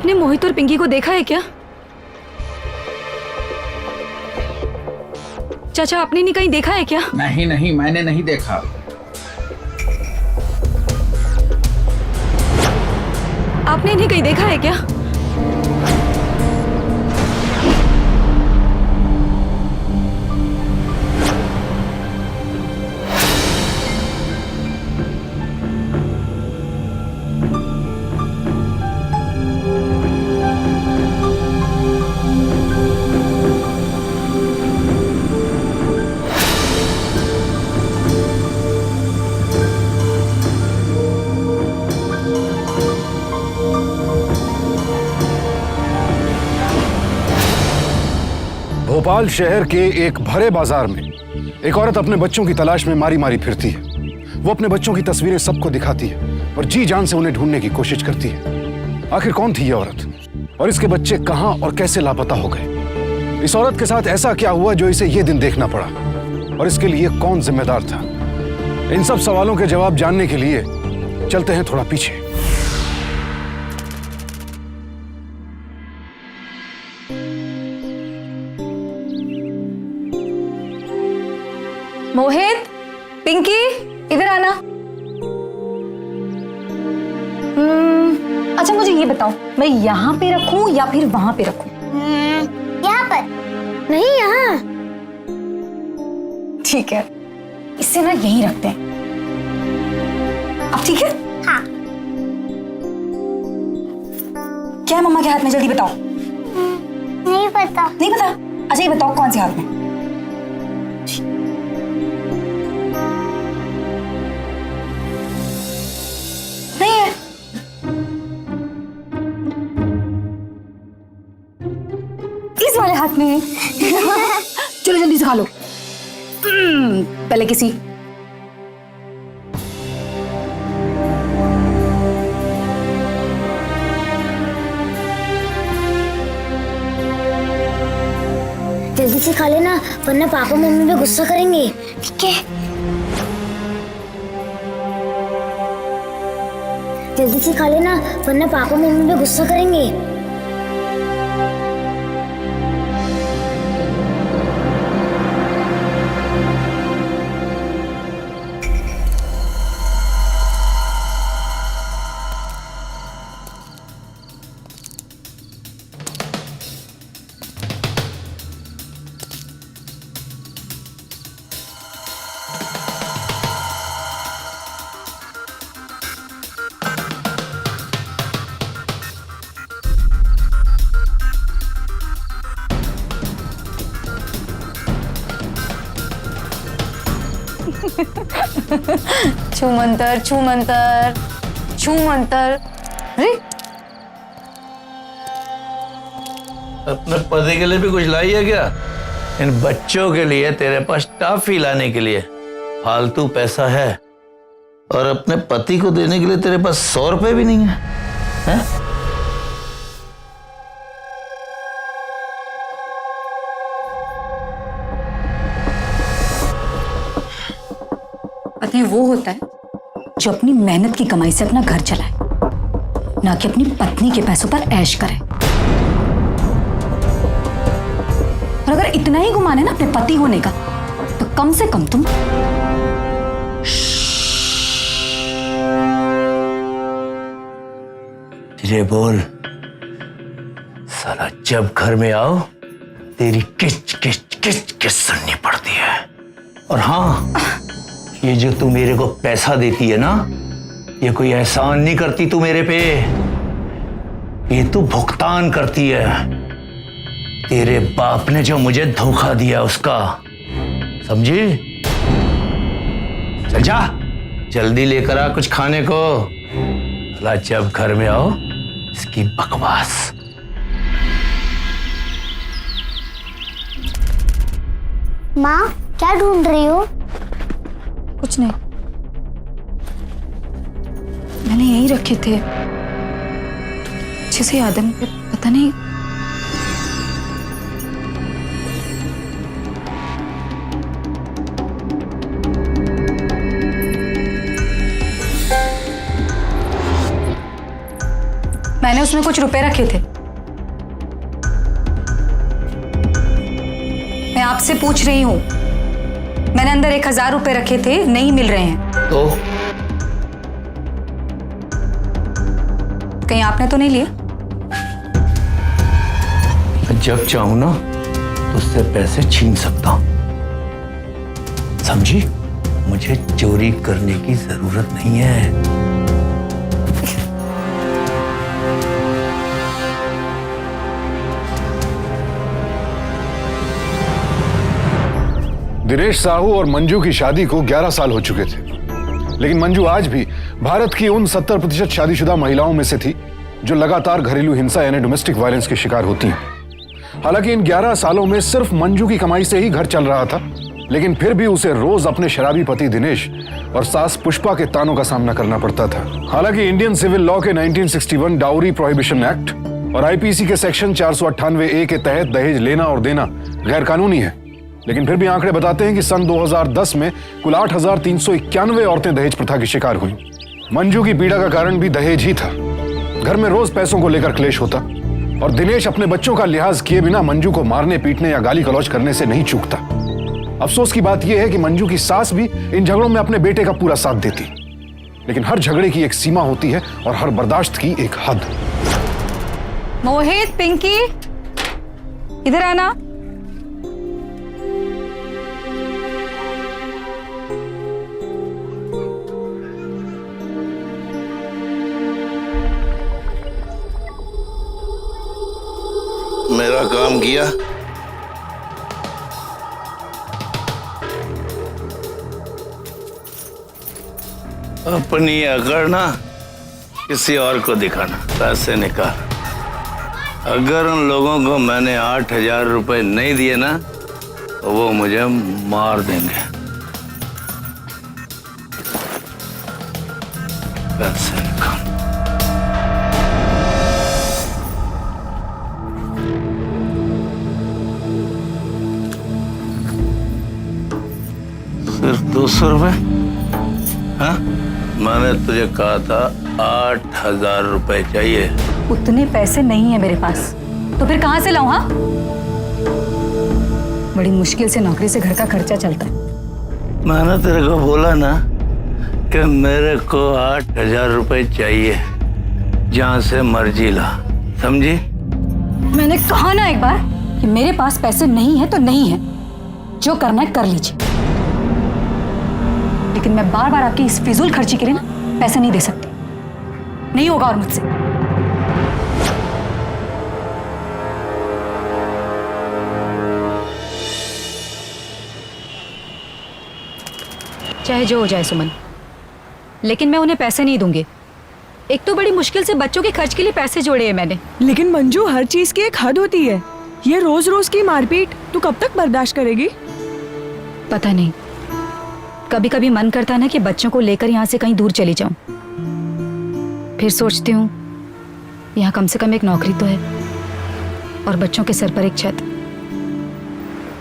आपने मोहित और पिंकी को देखा है क्या? चाचा आपने नहीं कहीं देखा है क्या? नहीं नहीं, मैंने नहीं देखा। आपने इन्हें कहीं देखा है क्या? भोपाल शहर के एक भरे बाजार में एक औरत अपने बच्चों की तलाश में मारी मारी फिरती है। वो अपने बच्चों की तस्वीरें सबको दिखाती है और जी जान से उन्हें ढूंढने की कोशिश करती है। आखिर कौन थी ये औरत और इसके बच्चे कहां और कैसे लापता हो गए? इस औरत के साथ ऐसा क्या हुआ जो इसे ये दिन देखना पड़ा और इसके लिए कौन जिम्मेदार था? इन सब सवालों के जवाब जानने के लिए चलते हैं थोड़ा पीछे। मोहित, पिंकी, इधर आना। अच्छा मुझे ये बताओ, मैं यहाँ पे रखूं या फिर वहां पे रखूं? यहाँ पर नहीं, यहाँ। ठीक है, इससे ना यहीं रखते हैं। अब ठीक है? हाँ। क्या है मम्मा के हाथ में, जल्दी बताओ। नहीं पता। नहीं पता? अच्छा ये बताओ कौन से हाथ में? नहीं है। इस वाले हाथ में। चलो जल्दी से खा लो। पहले किसी जल्दी से खा लेना, वरना पापा मम्मी पे गुस्सा करेंगे। ठीक है? जल्दी से खा लेना, वरना पापा मम्मी पे गुस्सा करेंगे। छू मंतर, छू मंतर, छू मंतर। अरे अपने पति के लिए भी कुछ लाई है क्या? इन बच्चों के लिए तेरे पास टॉफी लाने के लिए फालतू पैसा है और अपने पति को देने के लिए तेरे पास 100 रुपए भी नहीं है, हैं? पति वो होता है जो अपनी मेहनत की कमाई से अपना घर चलाए, ना कि अपनी पत्नी के पैसों पर ऐश करे। और अगर इतना ही गुमान है ना अपने पति होने का, तो कम से कम तुम धीरे बोल। साला जब घर में आओ तेरी किच किच किच किच सुननी पड़ती है। और हाँ, ये जो तू मेरे को पैसा देती है ना, ये कोई एहसान नहीं करती तू मेरे पे, ये तू भुगतान करती है तेरे बाप ने जो मुझे धोखा दिया उसका, समझी? चल जा, जल्दी लेकर आ कुछ खाने को। अल्लाह जब घर में आओ इसकी बकवास। माँ क्या ढूंढ रही हो? कुछ नहीं, मैंने यही रखे थे, अच्छे से याद है मुझे, पता नहीं। मैंने उस उसमें कुछ रुपए रखे थे। मैं आपसे पूछ रही हूं, मैंने अंदर 1000 रुपए रखे थे, नहीं मिल रहे हैं। तो कहीं आपने तो नहीं लिया? जब चाहूं ना उससे पैसे छीन सकता हूं, समझी? मुझे चोरी करने की जरूरत नहीं है। दिनेश साहू और मंजू की शादी को 11 साल हो चुके थे, लेकिन मंजू आज भी भारत की उन 70% शादीशुदा महिलाओं में से थी जो लगातार घरेलू हिंसा यानी डोमेस्टिक वायलेंस के शिकार होती हैं। हालांकि इन 11 सालों में सिर्फ मंजू की कमाई से ही घर चल रहा था, लेकिन फिर भी उसे रोज अपने शराबी पति दिनेश और सास पुष्पा के तानों का सामना करना पड़ता था। हालांकि इंडियन सिविल लॉ के 1961 डाउरी प्रोहिबिशन एक्ट और आईपीसी के सेक्शन 498A के तहत दहेज लेना और देना गैर कानूनी है, लेकिन फिर भी आंकड़े बताते हैं कि सन 2010 में कुल 8,391 औरतें दहेज प्रथा की शिकार हुई। मंजू की पीड़ा का कारण भी दहेज ही था। घर में रोज पैसों को लेकर क्लेश होता और दिनेश अपने बच्चों का लिहाज किए बिना मंजू को मारने पीटने या गाली गलौज करने से नहीं चूकता। अफसोस की बात यह है कि मंजू की सास भी इन झगड़ों में अपने बेटे का पूरा साथ देती, लेकिन हर झगड़े की एक सीमा होती है और हर बर्दाश्त की एक हद। मोहित, पिंकी, इधर आना। मेरा काम किया। अपनी अकड़ ना किसी और को दिखाना। पैसे निकाल। अगर उन लोगों को मैंने 8,000 रुपए नहीं दिए ना तो वो मुझे मार देंगे। पैसे निकाल। सिर्फ 200 रुपए? हाँ, मैंने तुझे कहा था 8,000 रुपए चाहिए। उतने पैसे नहीं है मेरे पास, तो फिर कहां से लाऊं? हाँ, बड़ी मुश्किल से नौकरी से घर का खर्चा चलता है। मैंने तेरे को बोला ना कि मेरे को 8,000 रुपए चाहिए, जहां से मर्जी ला, समझी? मैंने कहा ना एक बार कि मेरे पास पैसे नहीं है तो नहीं है, जो करना है कर लीजिए, लेकिन मैं बार बार आपकी इस फिजूल खर्ची के लिए ना पैसे नहीं दे सकती। नहीं होगा और मुझसे। चाहे जो हो जाए सुमन, लेकिन मैं उन्हें पैसे नहीं दूंगी। एक तो बड़ी मुश्किल से बच्चों के खर्च के लिए पैसे जोड़े हैं मैंने। लेकिन मंजू, हर चीज की एक हद होती है। ये रोज रोज की मारपीट तू कब तक बर्दाश्त करेगी? पता नहीं, कभी कभी मन करता ना कि बच्चों को लेकर यहाँ से कहीं दूर चली जाऊं। फिर सोचती हूँ यहाँ कम से कम एक नौकरी तो है और बच्चों के सर पर एक छत।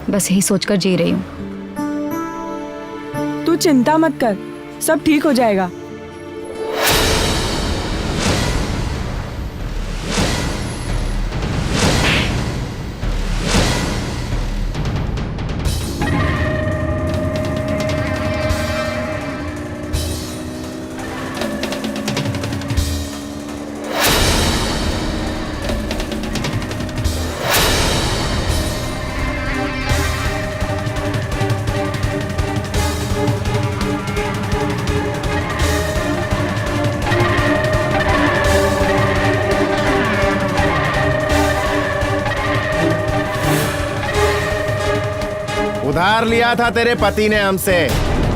बस यही सोचकर जी रही हूँ। तू चिंता मत कर, सब ठीक हो जाएगा। उधार लिया था तेरे पति ने हमसे,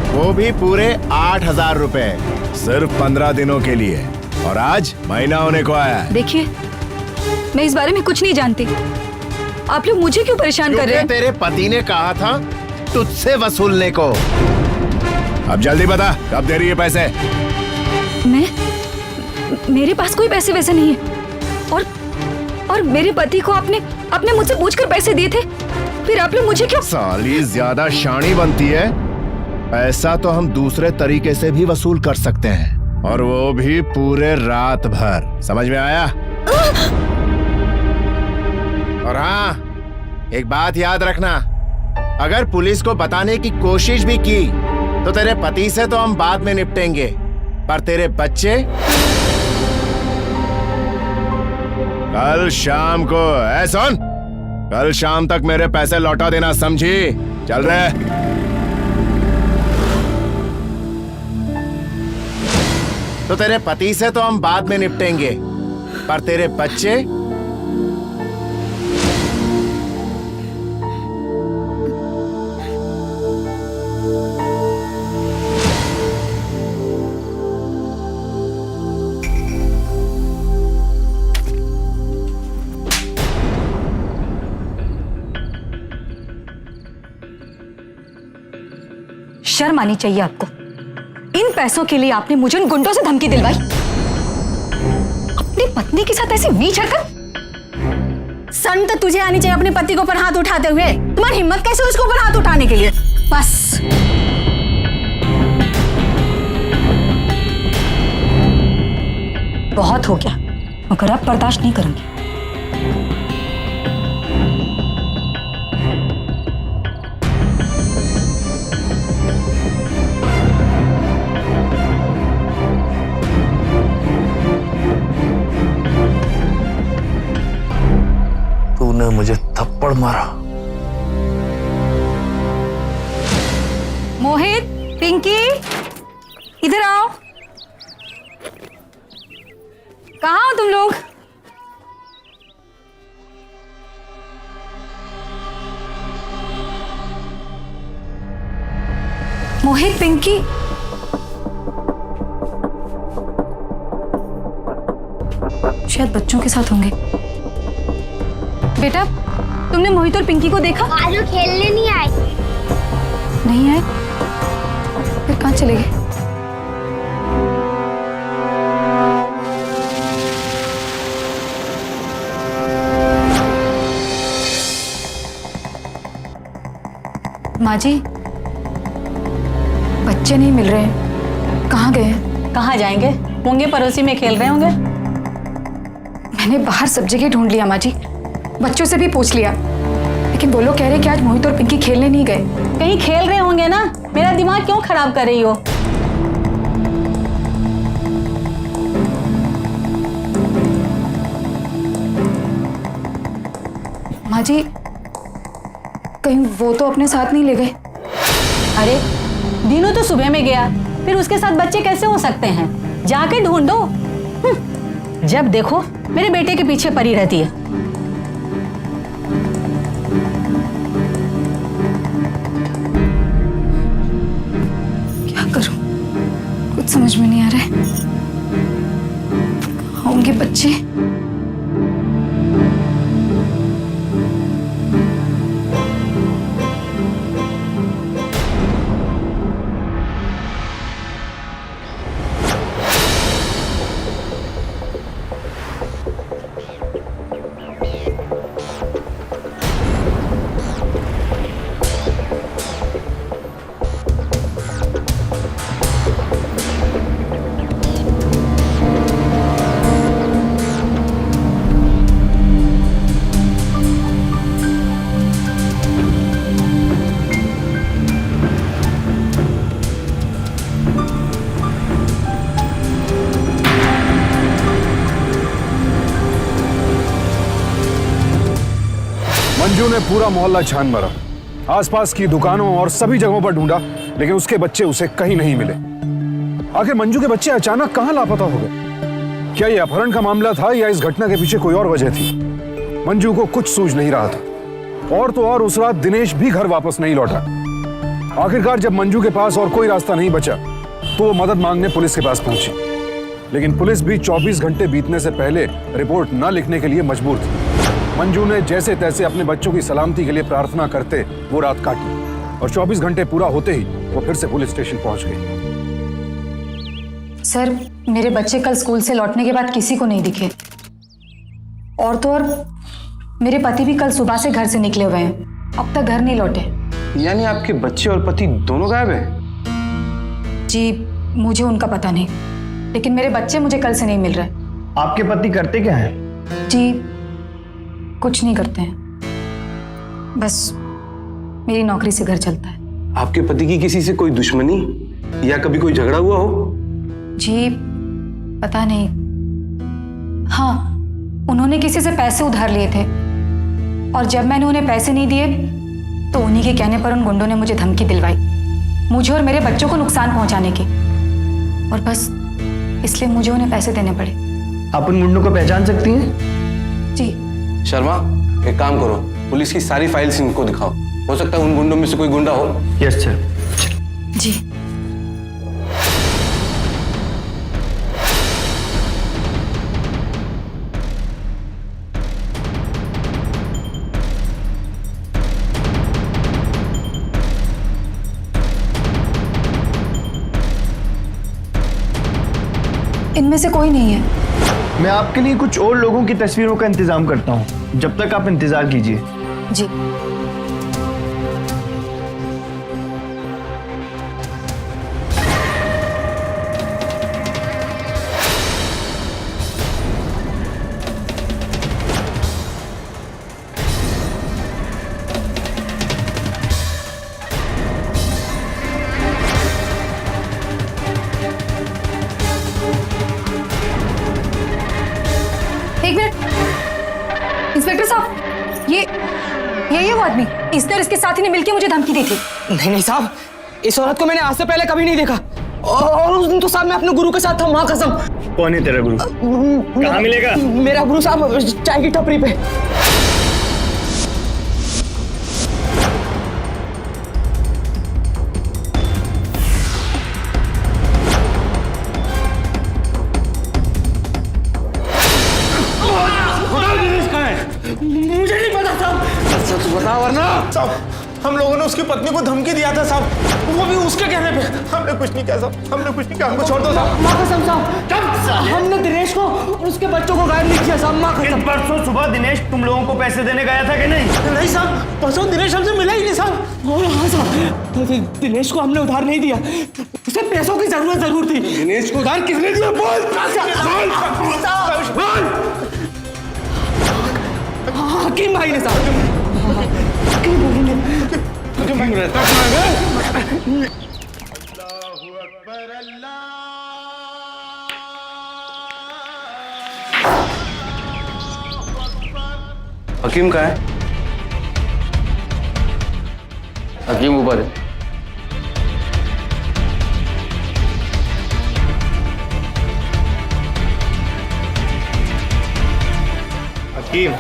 वो भी पूरे 8,000 रुपए, सिर्फ 15 दिनों के लिए, और आज महीना होने को आया है। देखिए, मैं इस बारे में कुछ नहीं जानती। आप लोग मुझे क्यों परेशान कर रहे हैं? तेरे पति ने कहा था तुझसे वसूलने को। अब जल्दी बता, कब दे रही है पैसे? मेरे पास कोई पैसे वैसे नहीं है, और मेरे पति को आपने मुझसे पूछकर पैसे दिए थे, फिर आप लोग मुझे क्यों? साली ज्यादा शानी बनती है। पैसा तो हम दूसरे तरीके से भी वसूल कर सकते हैं, और वो भी पूरे रात भर। समझ में आया? और हाँ, एक बात याद रखना, अगर पुलिस को बताने की कोशिश भी की तो तेरे पति से तो हम बाद में निपटेंगे, पर तेरे बच्चे कल शाम को, सुन, कल शाम तक मेरे पैसे लौटा देना, समझी? चल रहे। तो तेरे पति से तो हम बाद में निपटेंगे, पर तेरे बच्चे शर्म आनी चाहिए आपको। इन पैसों के लिए आपने मुझे उन गुंडों से धमकी दिलवाई। अपनी पत्नी के साथ ऐसी नीच हरकत। शर्म तो तुझे आनी चाहिए अपने पति के ऊपर हाथ उठाते हुए। तुम्हारी हिम्मत कैसे उसके ऊपर हाथ उठाने के लिए? बस बहुत हो गया, मगर अब बर्दाश्त नहीं करूंगी। तूने मुझे थप्पड़ मारा। मोहित, पिंकी, इधर आओ। कहाँ हो तुम लोग? मोहित, पिंकी, शायद बच्चों के साथ होंगे। बेटा, तुमने मोहित और पिंकी को देखा? आलू खेलने नहीं आए। नहीं आए? फिर कहाँ चले गए? माँ जी, बच्चे नहीं मिल रहे हैं, कहाँ गए हैं? कहाँ जाएंगे? होंगे पड़ोसी में खेल रहे होंगे। मैंने बाहर सब जगह ढूंढ लिया माँ जी, बच्चों से भी पूछ लिया, लेकिन वो लोग कह रहे कि आज मोहित और पिंकी खेलने नहीं गए। कहीं खेल रहे होंगे ना। मेरा दिमाग क्यों खराब कर रही हो? माँ जी, कहीं वो तो अपने साथ नहीं ले गए? अरे दीनू तो सुबह में गया, फिर उसके साथ बच्चे कैसे हो सकते हैं? जाके ढूंढो। जब देखो मेरे बेटे के पीछे पड़ी रहती है। क्या करूं, कुछ समझ में नहीं आ रहा है। कहाँ होंगे बच्चे? मंजू ने पूरा मोहल्ला छान मारा, आसपास की दुकानों और सभी जगहों पर ढूंढा, लेकिन उसके बच्चे उसे कहीं नहीं मिले। आखिर मंजू के बच्चे अचानक कहां लापता हो गए? क्या यह अपहरण का मामला था या इस घटना के पीछे कोई और वजह थी? मंजू को कुछ सूझ नहीं रहा था। और तो और उस रात दिनेश भी घर वापस नहीं लौटा। आखिरकार जब मंजू के पास और कोई रास्ता नहीं बचा तो वो मदद मांगने पुलिस के पास पहुंची, लेकिन पुलिस भी 24 घंटे बीतने से पहले रिपोर्ट न लिखने के लिए मजबूर थी। मंजू ने जैसे तैसे अपने बच्चों की सलामती के लिए प्रार्थना करते वो रात काटी और 24 घंटे पूरा होते ही वो फिर से पुलिस स्टेशन पहुंच गई। सर, मेरे बच्चे कल स्कूल से लौटने के बाद किसी को नहीं दिखे। और तो और मेरे पति भी कल सुबह से घर से निकले हुए हैं, अब तक घर नहीं लौटे। यानी आपके बच्चे और पति दोनों गायब हैं? जी, मुझे उनका पता नहीं, लेकिन मेरे बच्चे मुझे कल से नहीं मिल रहे। आपके पति करते क्या हैं? जी कुछ नहीं करते हैं, बस मेरी नौकरी से घर चलता है। आपके पति की किसी से कोई दुश्मनी या कभी कोई झगड़ा हुआ हो? जी पता नहीं। हाँ, उन्होंने किसी से पैसे उधार लिए थे और जब मैंने उन्हें पैसे नहीं दिए तो उन्हीं के कहने पर उन गुंडों ने मुझे धमकी दिलवाई, मुझे और मेरे बच्चों को नुकसान पहुंचाने की, और बस इसलिए मुझे उन्हें पैसे देने पड़े। आप उन गुंडों को पहचान सकती हैं? जी। शर्मा, एक काम करो, पुलिस की सारी फाइल्स इनको दिखाओ, हो सकता है उन गुंडों में से कोई गुंडा हो। Yes sir. जी। इनमें से कोई नहीं है। मैं आपके लिए कुछ और लोगों की तस्वीरों का इंतजाम करता हूँ, जब तक आप इंतजार कीजिए। जी। एक मिनट, इंस्पेक्टर साहब, ये वो आदमी, इस तरह इसके साथी ने मिलकर मुझे धमकी दी थी। नहीं साहब, इस औरत को मैंने आज से पहले कभी नहीं देखा, और उस दिन तो साहब मैं अपने गुरु के साथ था, माँ कसम। कौन है तेरा गुरु? कहाँ मिलेगा? मेरा गुरु साहब चाय की टपरी पे। मुझे नहीं पता साहब। सच बता वरना। साहब, हम लोगों ने उसकी पत्नी को धमकी दिया था साहब, वो भी उसके कहने पे। हमने कुछ नहीं किया साहब, हमने कुछ नहीं किया, हमको छोड़ दो साहब। माँ कसम साहब, हमने दिनेश को और उसके बच्चों को गायब नहीं किया साहब, माँ कसम। परसों सुबह दिनेश तुम लोगों को पैसे देने गया था कि नहीं? नहीं साहब, परसों दिनेश हमसे मिला ही नहीं साहब। हाँ साहब, तो दिनेश को हमने उधार नहीं दिया, उसे पैसों की जरूरत जरूर थी। दिनेश को उधार किसने दिया? बोल। हकीम भाई ने साहब। हकीम भाई ने। तुम रहता कहाँ है? हकीम कहाँ है? हकीम ऊपर है। हकीम,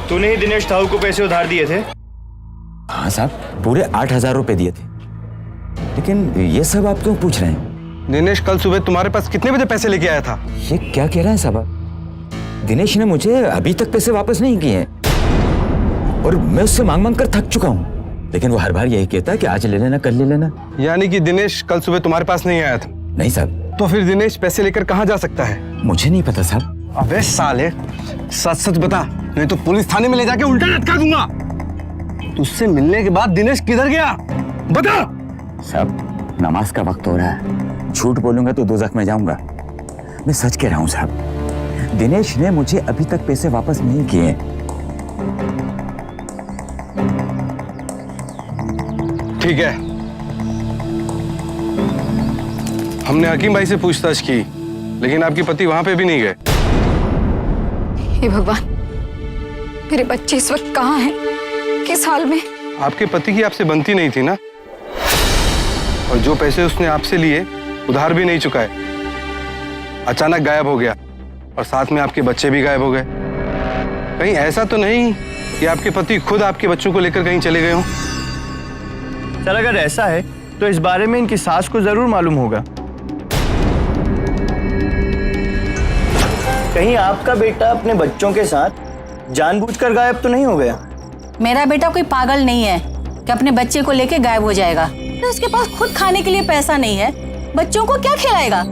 तूने ही दिनेश साहू को पैसे उधार दिए थे? हाँ साहब, पूरे 8,000 रुपए दिए थे। लेकिन ये सब आप क्यों पूछ रहे हैं? दिनेश कल सुबह तुम्हारे पास कितने बजे पैसे लेके आया था? ये क्या कह रहे हैं साहब? दिनेश ने मुझे अभी तक पैसे वापस नहीं किए हैं और मैं उससे मांग मांग कर थक चुका हूँ, लेकिन वो हर बार यही कहता है कि आज ले लेना, कल ले लेना। यानी कि दिनेश कल सुबह तुम्हारे पास नहीं आया था? नहीं साहब। तो फिर दिनेश पैसे लेकर कहाँ जा सकता है? मुझे नहीं पता साहब। अबे साले, सच सच बता, नहीं तो पुलिस थाने में ले जाके उल्टा लटका दूंगा। तुझसे मिलने के बाद दिनेश किधर गया? बता। साहब, नमाज का वक्त हो रहा है, झूठ बोलूंगा तो दोज़ख में जाऊंगा। मैं सच कह रहा हूँ साहब, दिनेश ने मुझे अभी तक पैसे वापस नहीं किए। ठीक है, हमने हकीम भाई से पूछताछ की, लेकिन आपके पति वहां पे भी नहीं गए। हे भगवान, मेरे बच्चे इस वक्त कहाँ हैं, किस हाल में? आपके पति की आपसे बनती नहीं थी ना, और जो पैसे उसने आपसे लिए उधार भी नहीं चुकाए, अचानक गायब हो गया, और साथ में आपके बच्चे भी गायब हो गए। कहीं ऐसा तो नहीं कि आपके पति खुद आपके बच्चों को लेकर कहीं चले गए हों? सर, अगर ऐसा है तो इस बारे में इनकी सास को जरूर मालूम होगा। कहीं आपका बेटा अपने बच्चों के साथ जानबूझकर गायब तो नहीं हो गया? मेरा बेटा कोई पागल नहीं है कि अपने बच्चे को लेके गायब हो जाएगा। तो उसके पास खुद खाने के लिए पैसा नहीं है, बच्चों को क्या खिलाएगा?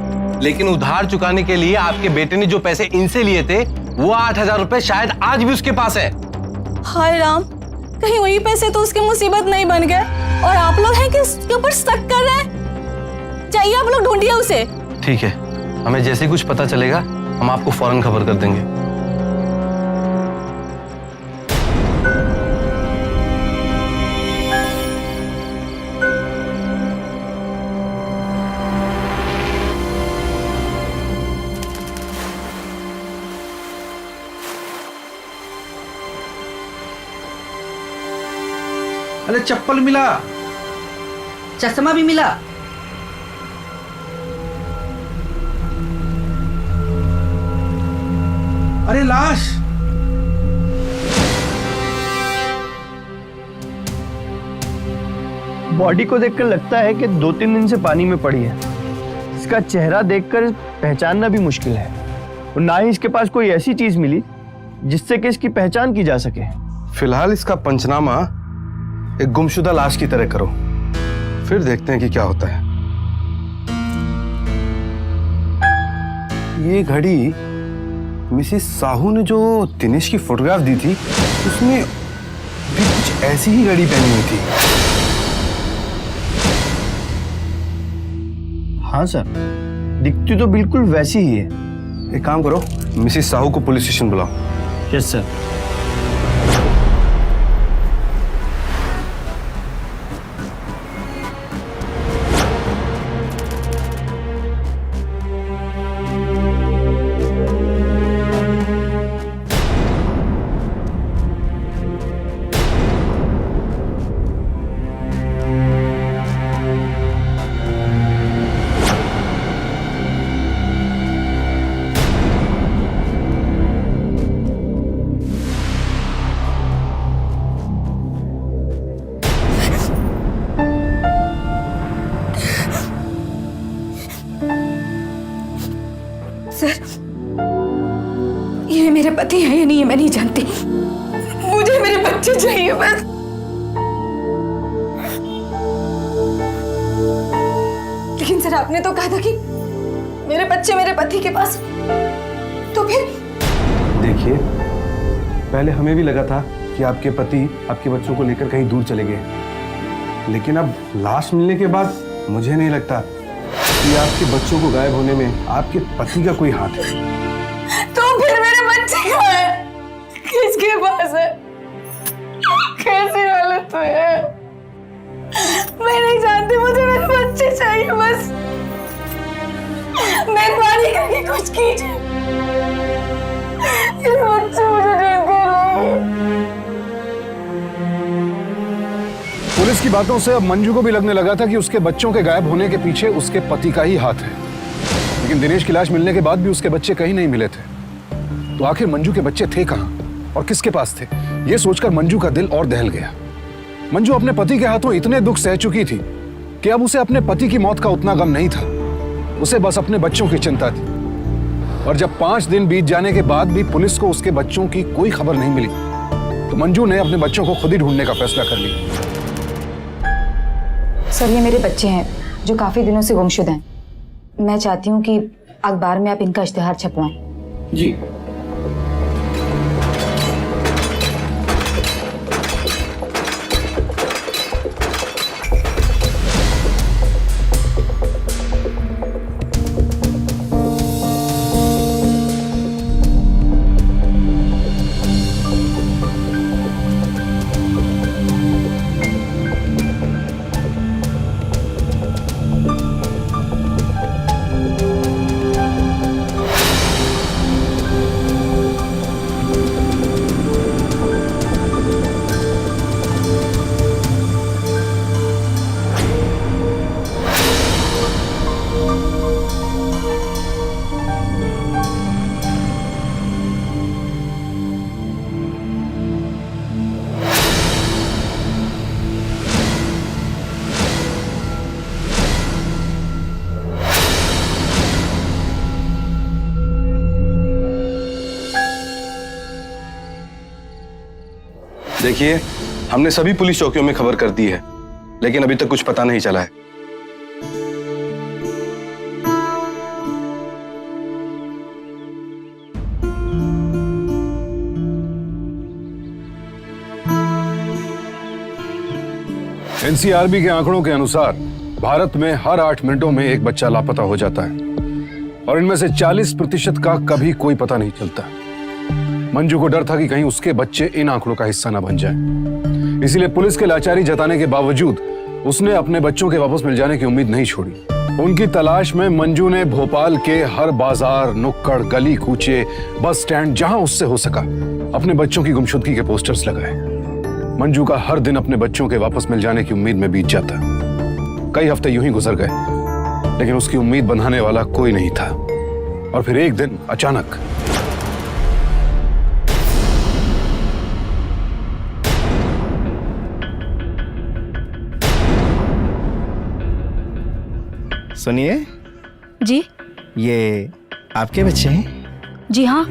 लेकिन उधार चुकाने के लिए आपके बेटे ने जो पैसे इनसे लिए थे, वो 8,000 रुपए शायद आज भी उसके पास है। हाय राम, कहीं वही पैसे तो उसकी मुसीबत नहीं बन गए और आप लोग हैं कि उसके ऊपर शक कर रहे हैं? चाहिए आप लोग ढूंढिए उसे। ठीक है, हमें जैसे कुछ पता चलेगा हम आपको फौरन खबर कर देंगे। अरे चप्पल मिला, चश्मा भी मिला। अरे लाश। बॉडी को देखकर लगता है कि 2-3 दिन से पानी में पड़ी है। इसका चेहरा देखकर पहचानना भी मुश्किल है और ना ही इसके पास कोई ऐसी चीज मिली जिससे कि इसकी पहचान की जा सके। फिलहाल इसका पंचनामा एक गुमशुदा लाश की तरह करो, फिर देखते हैं कि क्या होता है। ये घड़ी मिसेस साहू ने जो दिनेश की फोटोग्राफ दी थी उसमें भी कुछ ऐसी ही घड़ी पहनी हुई थी। हाँ सर, दिखती तो बिल्कुल वैसी ही है। एक काम करो, मिसेस साहू को पुलिस स्टेशन बुलाओ। Yes sir. ये मेरे पति हैं या नहीं, मैं नहीं जानती। मुझे मेरे बच्चे चाहिए बस। लेकिन सर, आपने तो कहा था कि मेरे बच्चे मेरे पति के पास, तो फिर? देखिए, पहले हमें भी लगा था कि आपके पति आपके बच्चों को लेकर कहीं दूर चले गए, लेकिन अब लाश मिलने के बाद मुझे नहीं लगता कि आपके बच्चों को गायब होने में आपके पति का कोई हाथ है। तो फिर मेरे बच्चे कहाँ हैं? किसके पास है? कैसी हालत में है? मैं नहीं जानती, मुझे मेरे बच्चे चाहिए बस। मेहरबानी करके कुछ कीजिए, मेरे बच्चे मुझे देखकर पुलिस की बातों से अब मंजू को भी लगने लगा था कि उसके बच्चों के गायब होने के पीछे उसके पति का ही हाथ है। लेकिन दिनेश की लाश मिलने के बाद भी उसके बच्चे कहीं नहीं मिले थे। तो आखिर मंजू के बच्चे थे कहां और किसके पास थे? यह सोचकर मंजू का दिल और दहल गया। मंजू अपने पति के हाथों इतने दुख सह चुकी थी कि अब उसे अपने पति की मौत का उतना गम नहीं था। उसे बस अपने बच्चों की चिंता थी। और जब 5 दिन बीत जाने के बाद भी पुलिस को उसके बच्चों की कोई खबर नहीं मिली, तो मंजू ने अपने बच्चों को खुद ही ढूंढने का फैसला कर लिया। सर, ये मेरे बच्चे हैं जो काफी दिनों से गुमशुदा हैं। मैं चाहती हूँ कि अखबार में आप इनका इश्तिहार छपवाएं। जी। देखिए, हमने सभी पुलिस चौकियों में खबर कर दी है, लेकिन अभी तक कुछ पता नहीं चला है। एनसीआरबी के आंकड़ों के अनुसार भारत में हर 8 मिनटों में एक बच्चा लापता हो जाता है और इनमें से 40% का कभी कोई पता नहीं चलता। मंजू को डर था कि कहीं उसके बच्चे इन आंकड़ों का हिस्सा न बन जाएं। इसीलिए पुलिस के लाचारी जताने के बावजूद उसने अपने बच्चों के वापस मिल जाने की उम्मीद नहीं छोड़ी। उनकी तलाश में मंजू ने भोपाल के हर बाजार, नुक्कड़, गली कूचे, बस स्टैंड, जहां उससे हो सका, अपने बच्चों की गुमशुदगी के पोस्टर्स लगाए। मंजू का हर दिन अपने बच्चों के वापस मिल जाने की उम्मीद में बीत जाता। कई हफ्ते यूं ही गुजर गए, लेकिन उसकी उम्मीद बंधाने वाला कोई नहीं था। और फिर एक दिन अचानक सुनिए, जी ये आपके बच्चे हैं? जी हाँ।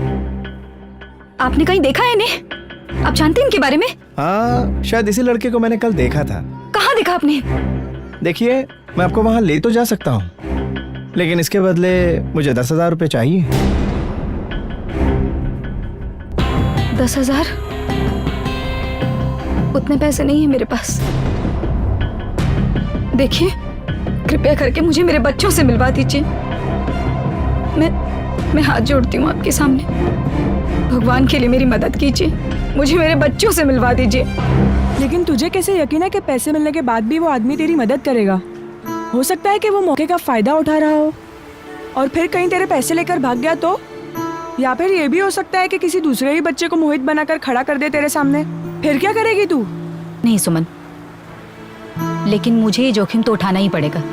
आपने कहीं देखा है इन्हें? आप जानते हैं इनके बारे में? हाँ, शायद इसी लड़के को मैंने कल देखा था। कहाँ देखा आपने? देखिए, मैं आपको वहां ले तो जा सकता हूँ, लेकिन इसके बदले मुझे 10,000 रुपए चाहिए। 10,000? उतने पैसे नहीं है मेरे पास। देखिए, कृपया करके मुझे मेरे बच्चों से मिलवा दीजिए। मैं हाथ जोड़ती हूँ आपके सामने, भगवान के लिए मेरी मदद कीजिए। मुझे मेरे बच्चों से मिलवा दीजिए। लेकिन तुझे कैसे यकीन है कि पैसे मिलने के बाद भी वो आदमी तेरी मदद करेगा? हो सकता है कि वो मौके का फायदा उठा रहा हो और फिर कहीं तेरे पैसे लेकर भाग गया तो? या फिर ये भी हो सकता है कि किसी दूसरे ही बच्चे को मोहित बनाकर खड़ा कर दे तेरे सामने। फिर क्या करेगी तू? नहीं सुमन, लेकिन मुझे ये जोखिम तो उठाना ही पड़ेगा।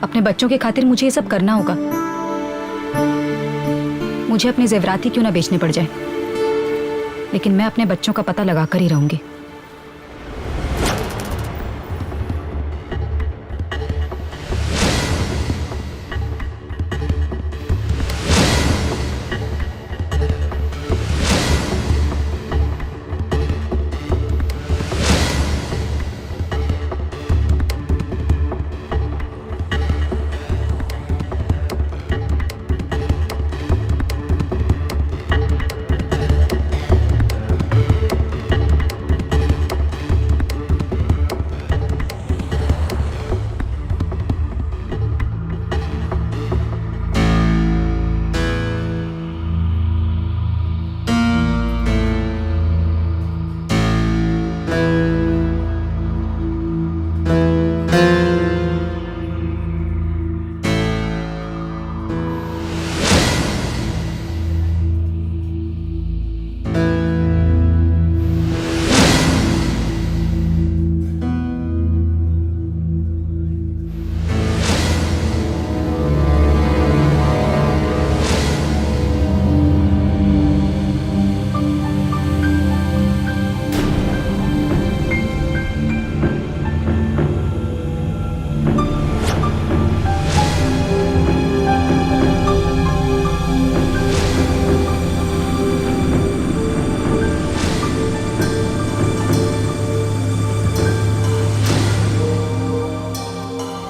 अपने बच्चों के खातिर मुझे ये सब करना होगा। मुझे अपने जेवरात ही क्यों ना बेचने पड़ जाए, लेकिन मैं अपने बच्चों का पता लगाकर ही रहूंगी।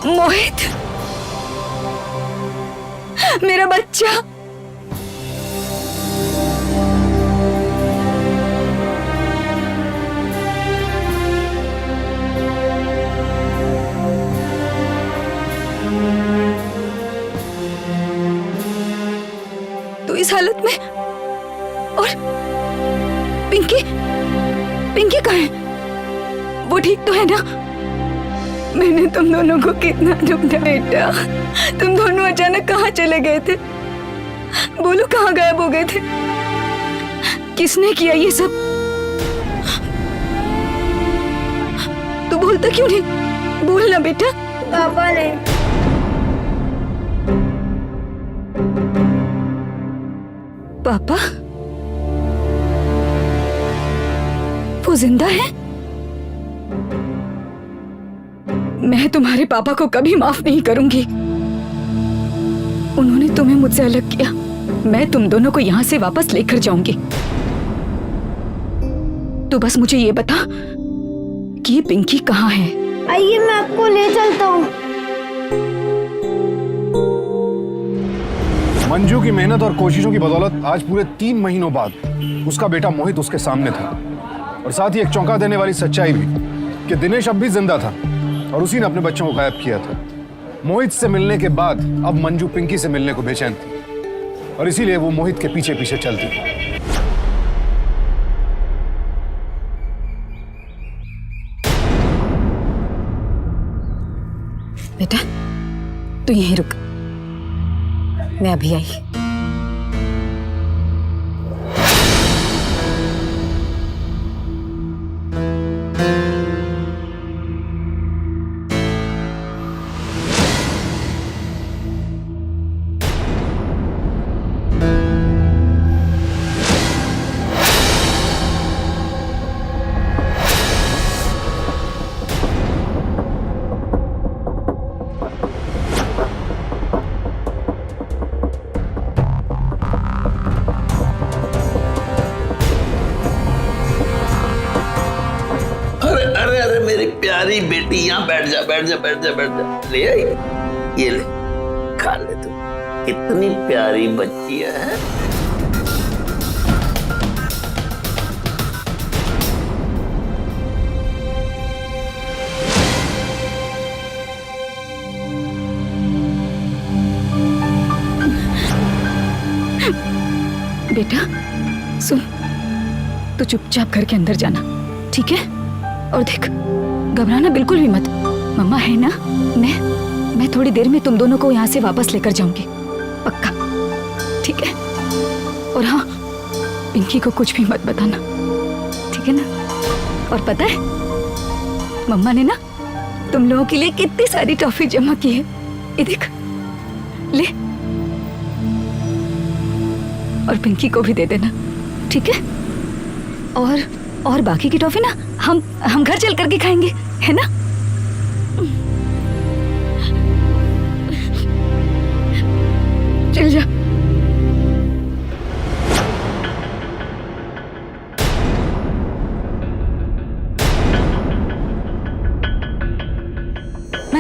मोहित, मेरा बच्चा। तू इस हालत में, और पिंकी कहाँ है? वो ठीक तो है ना? मैंने तुम दोनों को कितना ढूंढा बेटा। तुम दोनों अचानक कहाँ चले गए थे? बोलो, कहाँ गायब हो गए थे? किसने किया ये सब? तू बोलता क्यों नहीं? बोलना बेटा। पापा ने। पापा? वो जिंदा है? मैं तुम्हारे पापा को कभी माफ नहीं करूंगी। उन्होंने तुम्हें मुझसे अलग किया। मैं तुम दोनों को यहां से वापस लेकर जाऊंगी। तो बस मुझे ये बता कि ये पिंकी कहाँ है? आइए, मैं आपको ले चलता हूँ। मंजू की मेहनत और कोशिशों की बदौलत आज पूरे 3 महीनों बाद उसका बेटा मोहित उसके सामने था। और साथ ही एक चौंका देने वाली सच्चाई भी कि दिनेश अब भी जिंदा था और उसी ने अपने बच्चों को गायब किया था। मोहित से मिलने के बाद अब मंजू पिंकी से मिलने को बेचैन थी और इसीलिए वो मोहित के पीछे पीछे चलती थी। बेटा, तू यहीं रुक, मैं अभी आई। अरे मेरी प्यारी बेटी, यहाँ बैठ जा बैठ जा बैठ जा बैठ जा। ले आई, ये ले, खा ले तू। कितनी प्यारी बच्ची है। बेटा सुन, तो चुपचाप घर के अंदर जाना, ठीक है? और देख, घबराना बिल्कुल भी मत। मम्मा है ना, मैं थोड़ी देर में तुम दोनों को यहाँ से वापस लेकर जाऊंगी, पक्का, ठीक है? और हाँ, पिंकी को कुछ भी मत बताना, ठीक है ना? और पता है, मम्मा ने ना तुम लोगों के लिए कितनी सारी टॉफी जमा की है, ये देख, ले। और पिंकी को भी दे देना, ठीक है? और बाकी की टॉफी ना हम घर चल करके खाएंगे, है ना? चल जा। मैं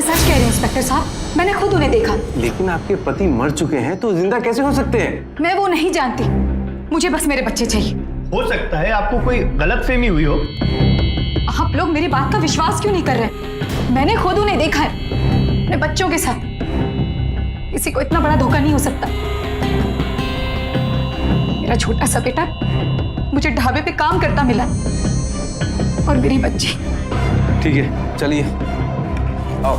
सच कह रही हूँ इंस्पेक्टर साहब, मैंने खुद उन्हें देखा। लेकिन आपके पति मर चुके हैं तो जिंदा कैसे हो सकते हैं? मैं वो नहीं जानती, मुझे बस मेरे बच्चे चाहिए। हो सकता है आपको कोई गलतफहमी हुई हो। आप लोग मेरी बात का विश्वास क्यों नहीं कर रहे? मैंने खुद उन्हें देखा है अपने बच्चों के साथ। किसी को इतना बड़ा धोखा नहीं हो सकता। मेरा छोटा सा बेटा मुझे ढाबे पे काम करता मिला, और मेरी बच्ची। ठीक है, चलिए आओ।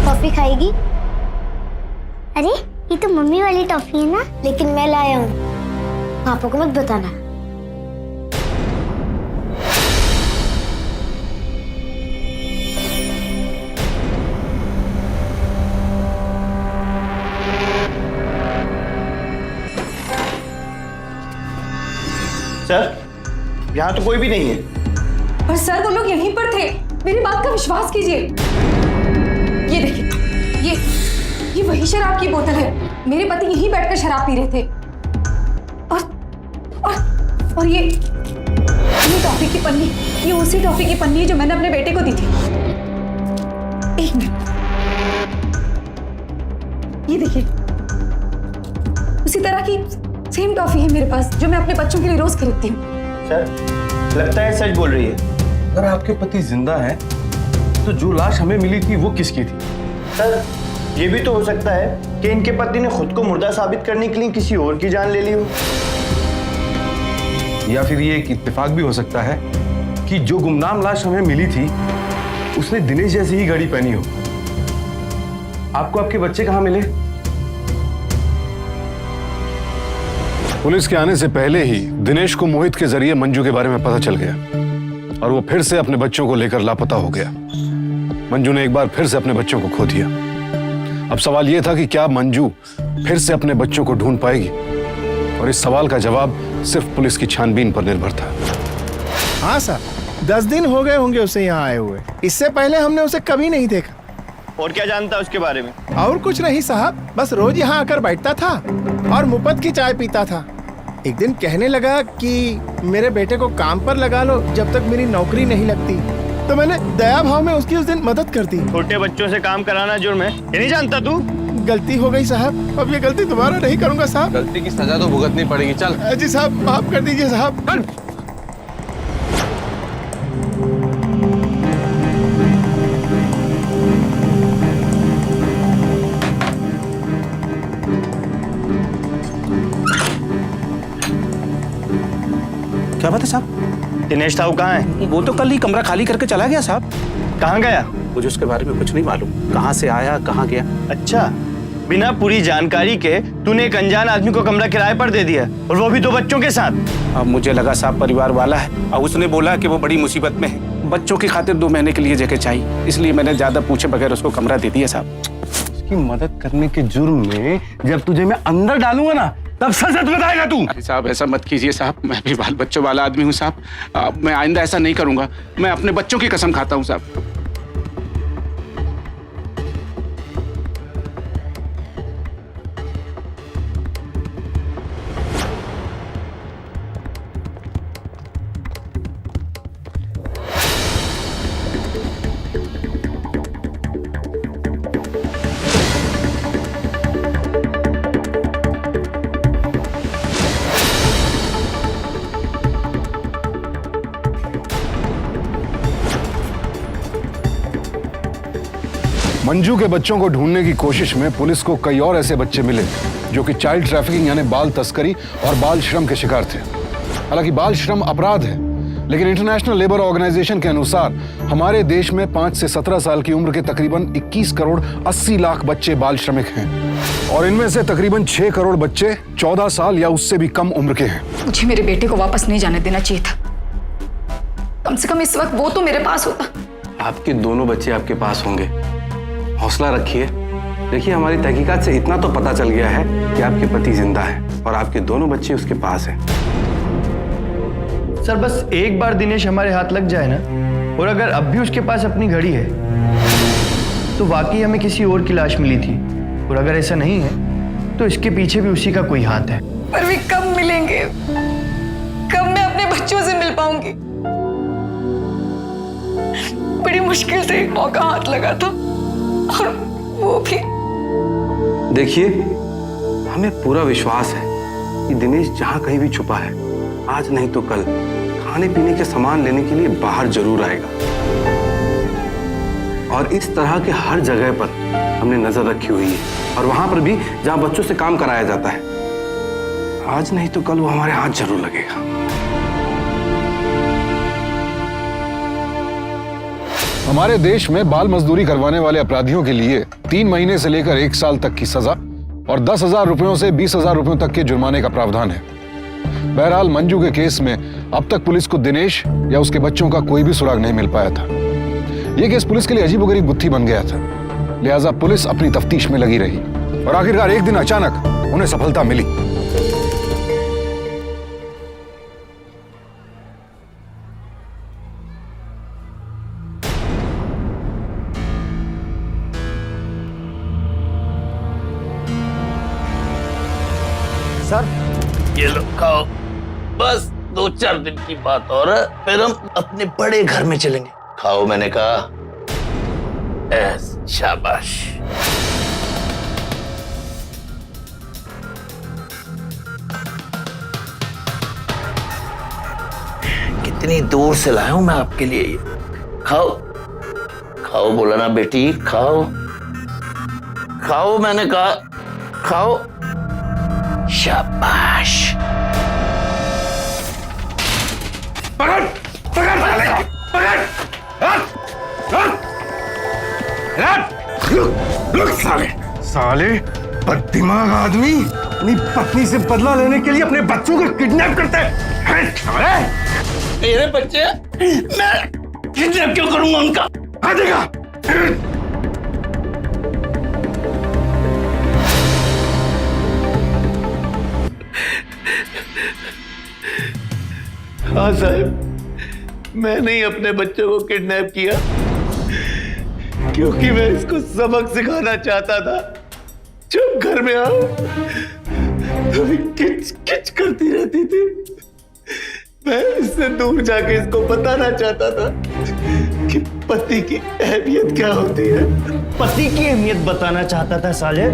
टॉफी खाएगी? अरे ये तो मम्मी वाली टॉफी है ना, लेकिन मैं लाया हूँ, पापा को मत बताना। सर, यहाँ तो कोई भी नहीं है। पर सर वो लोग यहीं पर थे, मेरी बात का विश्वास कीजिए। ये देखिए, ये वही शराब की बोतल है। मेरे पति यहीं बैठकर शराब पी रहे थे। और ये टॉफी की पन्नी, ये उसी टॉफी की पन्नी है जो मैंने अपने बेटे को दी थी। एक मिनट, ये देखिए, उसी तरह की सेम टॉफी है मेरे पास जो मैं अपने बच्चों के लिए रोज खरीदती हूँ। सर, लगता है सच बोल रही है। अगर आपके पति जिंदा हैं, तो जो लाश हमें मिली थी वो किसकी थी? सर, ये भी तो हो सकता है कि इनके पति ने खुद को मुर्दा साबित करने के लिए किसी और की जान ले ली हो। या फिर ये एक इत्तेफाक भी हो सकता है कि जो गुमनाम लाश हमें मिली थी उसने दिनेश जैसी ही घड़ी पहनी हो। आपको आपके बच्चे कहाँ मिले? पुलिस के आने से पहले ही दिनेश को मोहित के जरिए मंजू के बारे में पता चल गया और वो फिर से अपने बच्चों को लेकर लापता हो गया। मंजू ने एक बार फिर से अपने बच्चों को खो दिया। अब सवाल यह था कि क्या मंजू फिर से अपने बच्चों को ढूंढ पाएगी, और इस सवाल का जवाब सिर्फ पुलिस की छानबीन पर निर्भर था। हाँ सर, 10 दिन हो गए होंगे उसे यहाँ आए हुए। इससे पहले हमने उसे कभी नहीं देखा। और क्या जानता है उसके बारे में? और कुछ नहीं साहब, बस रोज यहाँ आकर बैठता था और मुफ्त की चाय पीता था। एक दिन कहने लगा कि मेरे बेटे को काम पर लगा लो जब तक मेरी नौकरी नहीं लगती, तो मैंने दया भाव में उसकी उस दिन मदद कर दी। छोटे बच्चों से काम कराना जुर्म है, ये नहीं जानता तू? गलती हो गई साहब, अब ये गलती दोबारा नहीं करूंगा साहब। गलती की सजा तो भुगतनी पड़ेगी। चल जी साहब, माफ कर दीजिए साहब। क्या बात है साहब? दिनेश साहब कहाँ है? वो तो कल ही कमरा खाली करके चला गया साहब। कहाँ गया? मुझे उसके बारे में कुछ नहीं मालूम, कहाँ से आया कहाँ गया। अच्छा, बिना पूरी जानकारी के तूने एक अनजान आदमी को कमरा किराए पर दे दिया, और वो भी 2 बच्चों के साथ। अब मुझे लगा साहब परिवार वाला है, और उसने बोला कि वो बड़ी मुसीबत में है, बच्चों की खातिर 2 महीने के लिए जगह चाहिए, इसलिए मैंने ज्यादा पूछे बगैर उसको कमरा दे दिया साहब। उसकी मदद करने के जुर्म में जब तुझे मैं अंदर डालूंगा ना, तब सच बताएगा तू। अरे साहब ऐसा मत कीजिए साहब, मैं भी बाल बच्चों वाला आदमी हूँ साहब। मैं आइंदा ऐसा नहीं करूंगा, मैं अपने बच्चों की कसम खाता हूँ साहब। मंजू के बच्चों को ढूंढने की कोशिश में पुलिस को कई और ऐसे बच्चे मिले जो कि चाइल्ड ट्रैफिकिंग यानी बाल तस्करी और बाल श्रम के शिकार थे। हालांकि बाल श्रम अपराध है, लेकिन इंटरनेशनल लेबर ऑर्गेनाइजेशन के अनुसार हमारे देश में 5 से 17 साल की उम्र के तकरीबन 21 करोड़ 80 लाख बच्चे बाल श्रमिक हैं और इनमें से तकरीबन 6 करोड़ बच्चे 14 साल या उससे भी कम उम्र के हैं। मुझे मेरे बेटे को वापस नहीं जाने देना चाहिए था। कम से कम इस वक्त वो तो मेरे पास होता। आपके दोनों बच्चे आपके पास होंगे, हौसला रखिए। देखिए, हमारी तहकीकात से इतना तो पता चल गया है कि आपके पति जिंदा है और आपके दोनों बच्चे उसके पास हैं। सर बस एक बार दिनेश हमारे हाथ लग जाए ना, और अगर अब भी उसके पास अपनी घड़ी है तो वाकई हमें किसी और की लाश मिली थी, और अगर ऐसा नहीं है तो इसके पीछे भी उसी का कोई हाथ है। पर वे कब मिलेंगे? कब मैं अपने बच्चों से मिल पाऊंगी? बड़ी मुश्किल से एक मौका हाथ लगा था, और वो भी। देखिए, हमें पूरा विश्वास है कि दिनेश जहां कहीं भी छुपा है, आज नहीं तो कल खाने पीने के सामान लेने के लिए बाहर जरूर आएगा। और इस तरह के हर जगह पर हमने नजर रखी हुई है, और वहां पर भी जहां बच्चों से काम कराया जाता है। आज नहीं तो कल वो हमारे हाथ जरूर लगेगा। हमारे देश में बाल मजदूरी करवाने वाले अपराधियों के लिए 3 महीने से लेकर 1 साल तक की सजा और 10,000 रुपयों से 20,000 रुपयों तक के जुर्माने का प्रावधान है। बहरहाल मंजू के केस में अब तक पुलिस को दिनेश या उसके बच्चों का कोई भी सुराग नहीं मिल पाया था। यह केस पुलिस के लिए अजीबोगरीब गुत्थी बन गया था, लिहाजा पुलिस अपनी तफ्तीश में लगी रही और आखिरकार एक दिन अचानक उन्हें सफलता मिली। सर ये लो खाओ, बस 2-4 दिन की बात और है, फिर हम अपने बड़े घर में चलेंगे। खाओ, मैंने कहा। शाबाश। कितनी दूर से लाया हूं मैं आपके लिए ये। खाओ खाओ, बोला ना बेटी, खाओ खाओ, मैंने कहा खाओ। शाबाश। पकड़ पकड़ पकड़, रुक साले बददिमाग आदमी अपनी पत्नी से बदला लेने के लिए अपने बच्चों को किडनैप करते हैं। मेरे बच्चे मैं किडनैप क्यों करूंगा उनका? हटेगा। हाँ साहब, मैंने ही अपने बच्चों को किडनैप किया क्योंकि मैं इसको सबक सिखाना चाहता था। जब घर में आओ तो किच किच करती रहती थी। मैं इससे दूर जाके इसको बताना चाहता था कि पति की अहमियत क्या होती है। पति की अहमियत बताना चाहता था साले।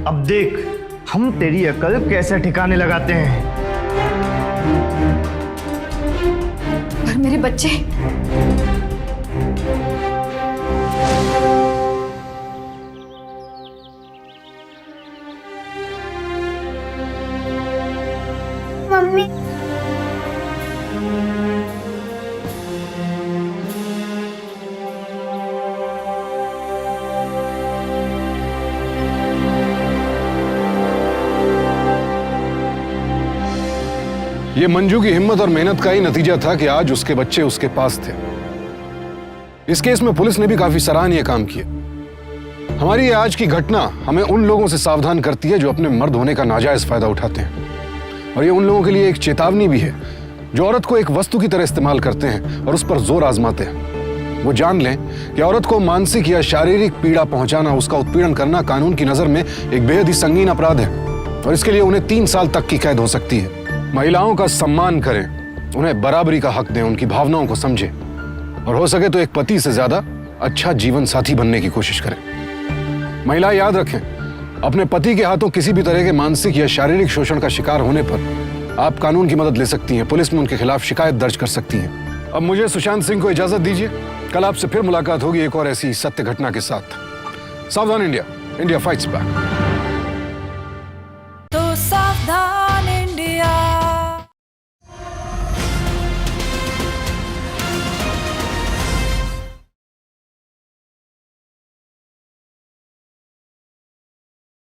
अब देख हम तेरी अकल कैसे ठिकाने लगाते हैं। पर मेरे बच्चे, मम्मी ये मंजू की हिम्मत और मेहनत का ही नतीजा था कि आज उसके बच्चे उसके पास थे। इस केस में पुलिस ने भी काफी सराहनीय काम किया। हमारी ये आज की घटना हमें उन लोगों से सावधान करती है जो अपने मर्द होने का नाजायज फायदा उठाते हैं, और ये उन लोगों के लिए एक चेतावनी भी है जो औरत को एक वस्तु की तरह इस्तेमाल करते हैं और उस पर जोर आजमाते हैं। वो जान लें कि औरत को मानसिक या शारीरिक पीड़ा पहुंचाना, उसका उत्पीड़न करना कानून की नजर में एक बेहद ही संगीन अपराध है और इसके लिए उन्हें 3 साल तक की कैद हो सकती है। महिलाओं का सम्मान करें, उन्हें बराबरी का हक दें, उनकी भावनाओं को समझें और हो सके तो एक पति से ज्यादा अच्छा जीवन साथी बनने की कोशिश करें। महिलाएं याद रखें, अपने पति के हाथों किसी भी तरह के मानसिक या शारीरिक शोषण का शिकार होने पर आप कानून की मदद ले सकती हैं, पुलिस में उनके खिलाफ शिकायत दर्ज कर सकती हैं। अब मुझे सुशांत सिंह को इजाजत दीजिए, कल आपसे फिर मुलाकात होगी एक और ऐसी सत्य घटना के साथ। सावधान इंडिया, इंडिया फाइट्स बैक।